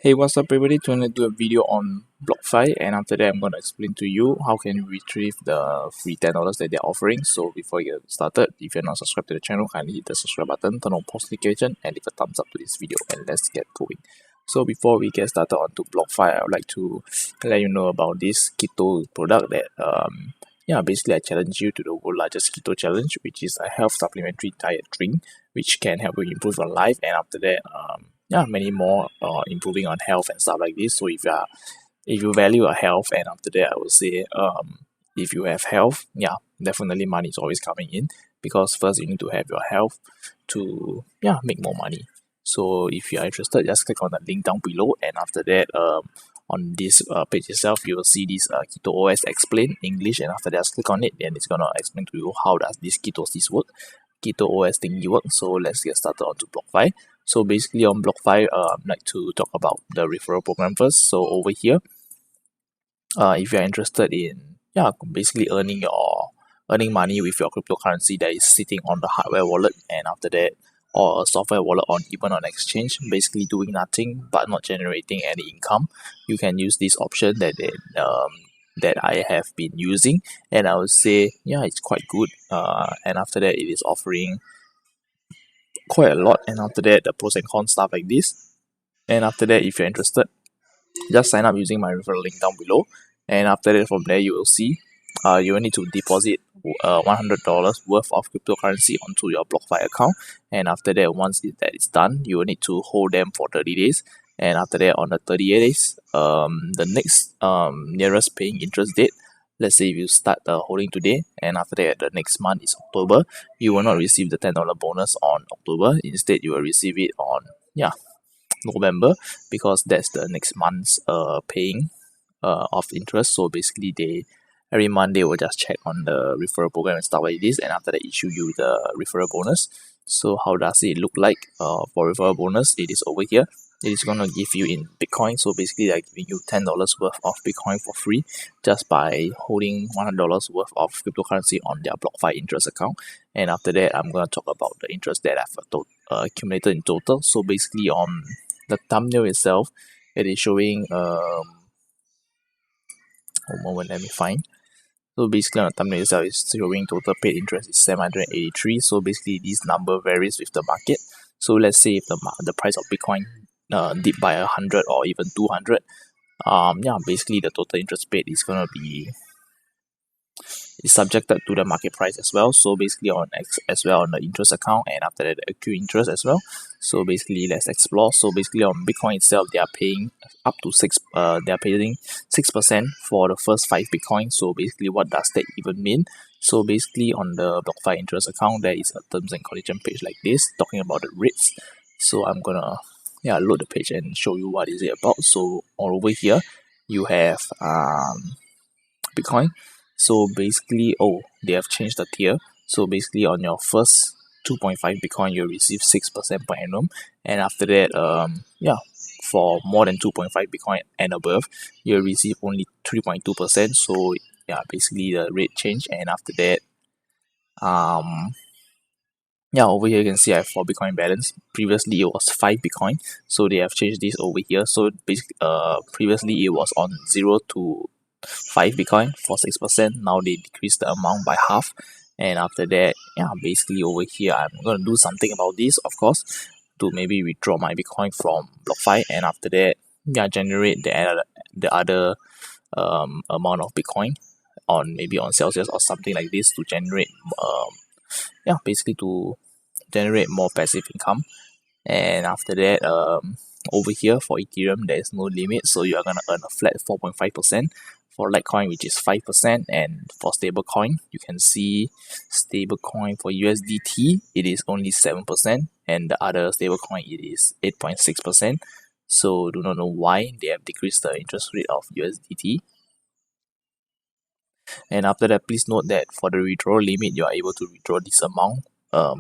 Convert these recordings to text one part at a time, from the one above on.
Hey, what's up everybody? Today I'm going to do a video on Blockfi, and after that I'm going to explain to you how can you retrieve the free $10 that they're offering. So before you get started, if you're not subscribed to the channel, kindly hit the subscribe button, turn on post notification and leave a thumbs up to this video, and let's get going. So before we get started onto Blockfi, I would like to let you know about this keto product that basically I challenge you to the world's largest keto challenge, which is a health supplementary diet drink which can help you improve your life, and after that many more improving on health and stuff like this. So if you value your health, and after that I would say if you have health, definitely money is always coming in, because first you need to have your health to make more money. So if you are interested, just click on the link down below, and after that on this page itself you will see this Keto OS explain English, and after that just click on it and it's gonna explain to you how does this ketosis work, Keto OS thingy work. So let's get started onto Blockfi. So basically on Blockfi, I'd like to talk about the referral program first. So over here, if you're interested in basically earning money with your cryptocurrency that is sitting on the hardware wallet, and after that or a software wallet on even on exchange, basically doing nothing but not generating any income, you can use this option that I have been using, and I would say it's quite good. And after that it is offering quite a lot, and after that the pros and cons stuff like this. And after that, if you're interested, just sign up using my referral link down below, and after that from there you will see you will need to deposit $100 worth of cryptocurrency onto your Blockfi account, and after that once that is done, you will need to hold them for 30 days, and after that on the 38 days the next nearest paying interest date, let's say if you start holding today and after that the next month is October, you will not receive the $10 bonus on October. Instead you will receive it on November, because that's the next month's paying of interest. So basically every month they will just check on the referral program and stuff like this, and after that issue you the referral bonus. So how does it look like for referral bonus? It is over here. It is gonna give you in Bitcoin. So basically they're giving you $10 worth of Bitcoin for free just by holding $100 worth of cryptocurrency on their Blockfi interest account. And after that I'm gonna talk about the interest that I've accumulated in total. So basically on the thumbnail itself, it is showing one moment, let me find. So basically on the thumbnail itself, it's showing total paid interest is 783. So basically this number varies with the market. So let's say if the price of Bitcoin dip by 100 or even 200, basically the total interest paid is gonna be subjected to the market price as well. So basically on as well on the interest account, and after that the accrued interest as well. So basically let's explore. So basically on Bitcoin itself, they are paying up to 6% for the first 5 Bitcoin. So basically what does that even mean? So basically on the Blockfi interest account, there is a terms and condition page like this talking about the rates. So I'm gonna load the page and show you what is it about. So all over here you have Bitcoin. So basically they have changed the tier. So basically on your first 2.5 Bitcoin you'll receive 6% per annum, and after that for more than 2.5 Bitcoin and above you'll receive only 3.2%. So basically the rate change. And after that over here you can see I have 4 Bitcoin balance. Previously it was 5 Bitcoin, so they have changed this over here. So basically previously it was on 0 to 5 Bitcoin for 6%. Now they decreased the amount by half, and after that basically over here I'm gonna do something about this, of course, to maybe withdraw my Bitcoin from Blockfi, and after that generate the other amount of Bitcoin on maybe on Celsius or something like this to generate basically to generate more passive income. And after that over here for Ethereum there is no limit, so you are gonna earn a flat 4.5%. for Litecoin, which is 5%, and for stablecoin you can see stablecoin for USDT it is only 7%, and the other stablecoin it is 8.6%. So do not know why they have decreased the interest rate of USDT. And after that, please note that for the withdrawal limit you are able to withdraw this amount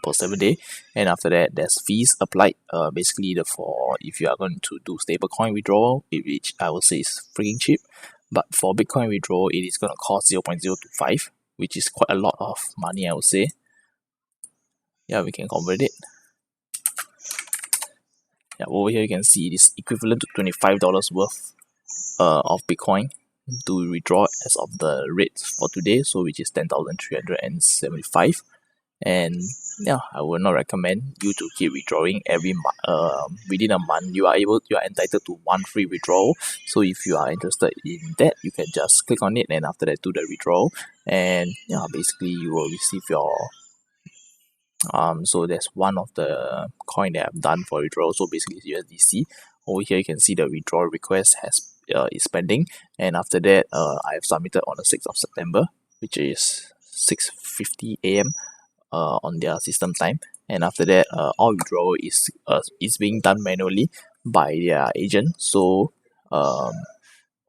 per 7 day, and after that there's fees applied. Basically for if you are going to do stablecoin withdrawal, which I would say is freaking cheap, but for Bitcoin withdrawal it is going to cost 0.025, which is quite a lot of money, I would say. We can convert it. Yeah, over here you can see it is equivalent to $25 worth of Bitcoin to withdraw as of the rate for today, so which is 10,375. And yeah, I would not recommend you to keep withdrawing every month. Within a month, you are entitled to one free withdrawal. So if you are interested in that, you can just click on it and after that do the withdrawal, and yeah, basically you will receive your so that's one of the coin that I've done for withdrawal. So basically it's USDC. Over here you can see the withdrawal request is pending, and after that I have submitted on the 6th of September, which is 6:50 a.m. On their system time. And after that all withdrawal is being done manually by their agent. So um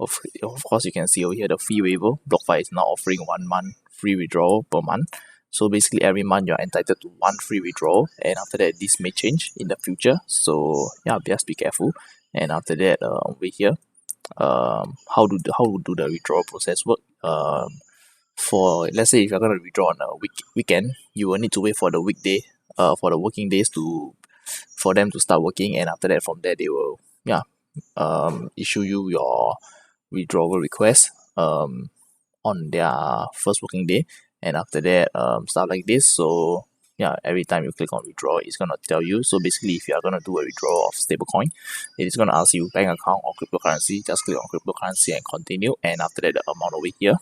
of course you can see over here the fee waiver. Blockfi is now offering 1 month free withdrawal per month. So basically every month you're entitled to one free withdrawal, and after that this may change in the future. So yeah, just be careful. And after that over here, how do the withdrawal process work? For let's say if you're gonna withdraw on a weekend, you will need to wait for the weekday, for the working days for them to start working, and after that from there they will issue you your withdrawal request on their first working day, and after that stuff like this. So yeah, every time you click on withdraw, it's gonna tell you. So basically if you are gonna do a withdrawal of stablecoin, it is gonna ask you bank account or cryptocurrency. Just click on cryptocurrency and continue, and after that the amount over here,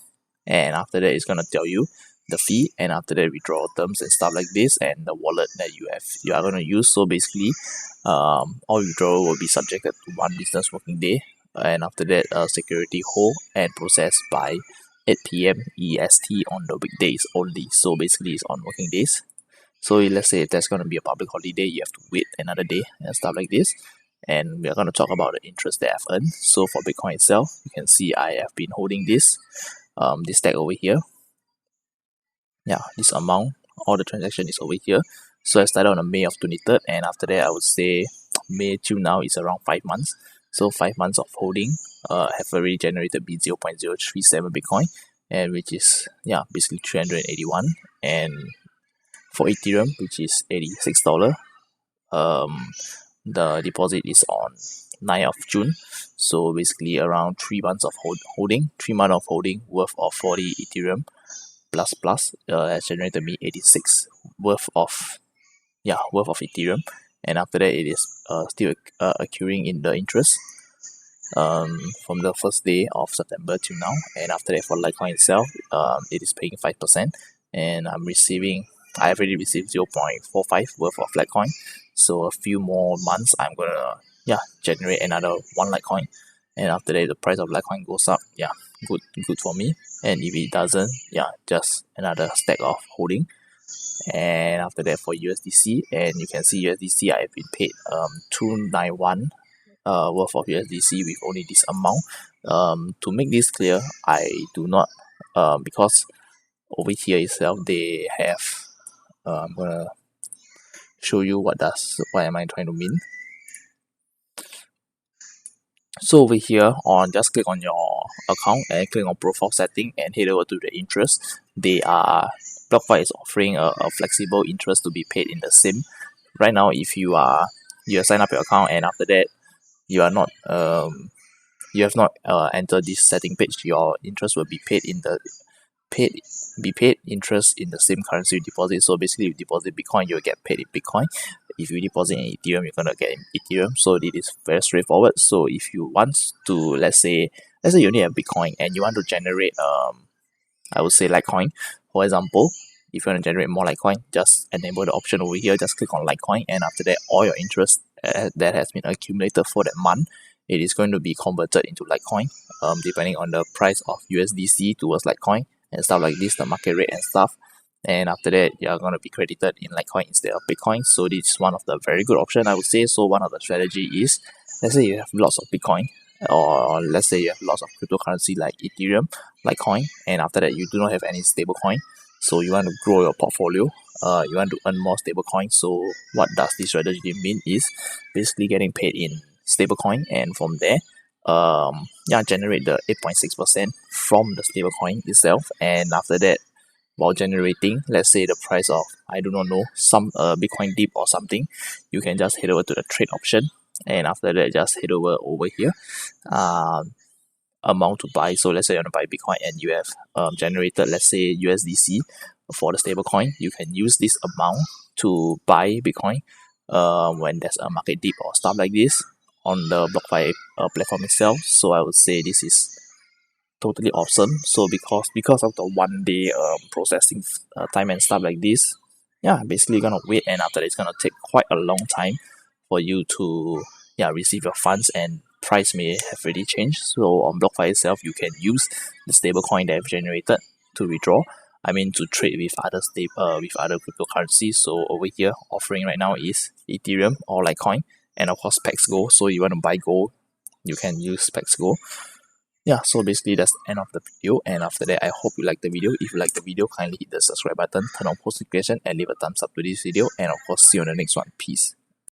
and after that it's gonna tell you the fee, and after that withdrawal terms and stuff like this, and the wallet that you are gonna use. So basically all withdrawal will be subjected to one business working day, and after that security hold and process by 8 p.m. EST on the weekdays only. So basically it's on working days. So let's say if there's going to be a public holiday, you have to wait another day and stuff like this. And we're going to talk about the interest that I've earned. So for Bitcoin itself, you can see I have been holding this tag over here. Yeah, this amount, all the transaction is over here. So I started on May of 23rd, and after that I would say May till now is around 5 months. So 5 months of holding have already generated me 0.037 Bitcoin, and which is yeah basically 381. And for Ethereum, which is $86, the deposit is on 9th of June. So basically around 3 months of holding, 3 months of holding worth of 40 Ethereum plus has generated me 86 worth of Ethereum, and after that it is still accruing in the interest from the first day of September till now. And after that for Litecoin itself, it is paying 5%, and I have already received 0.45 worth of Litecoin. So a few more months I'm gonna generate another 1 Litecoin, and after that the price of Litecoin goes up, good for me. And if it doesn't, just another stack of holding. And after that for USDC, and you can see USDC I have been paid 291 worth of USDC with only this amount. To make this clear, I do not because over here itself they have I'm gonna show you what am I trying to mean. So over here just click on your account and click on profile setting and head over to the interest. Blockfi is offering a flexible interest to be paid in the same. Right now, if you sign up your account and after that you have not entered this setting page, your interest will be paid interest in the same currency you deposit. So basically, if you deposit Bitcoin, you'll get paid in Bitcoin. If you deposit in Ethereum, you're gonna get in Ethereum. So it is very straightforward. So if you want to, let's say you only have Bitcoin and you want to generate I would say Litecoin, for example. If you want to generate more Litecoin, just enable the option over here. Just click on Litecoin, and after that, all your interest that has been accumulated for that month, it is going to be converted into Litecoin, depending on the price of USDC towards Litecoin and stuff like this, the market rate and stuff. And after that, you're going to be credited in Litecoin instead of Bitcoin. So this is one of the very good option, I would say. So one of the strategy is, let's say you have lots of Bitcoin, or let's say you have lots of cryptocurrency like Ethereum, Litecoin, and after that you do not have any stable coin. So you want to grow your portfolio, you want to earn more stable coins. So what does this strategy mean is basically getting paid in stable coin, and from there generate the 8.6% from the stable coin itself. And after that, while generating, let's say the price of, I do not know, some Bitcoin dip or something, you can just head over to the trade option and after that just head over here, amount to buy. So let's say you want to buy Bitcoin and you have generated, let's say, USDC for the stable coin. You can use this amount to buy Bitcoin when there's a market dip or stuff like this on the Blockfi platform itself. So I would say this is totally awesome. So because of the 1 day processing time and stuff like this, yeah, basically you're gonna wait, and after that it's gonna take quite a long time for you to receive your funds, and price may have already changed. So on Blockfi itself, you can use the stable coin that have generated to withdraw. I mean, to trade with with other cryptocurrencies. So over here, offering right now is Ethereum or Litecoin, and of course Pax Gold. So you want to buy gold, you can use Pax Gold. Yeah, so basically that's the end of the video, and after that I hope you like the video. If you like the video, kindly hit the subscribe button, turn on post notification, and leave a thumbs up to this video, and of course see you on the next one. Peace.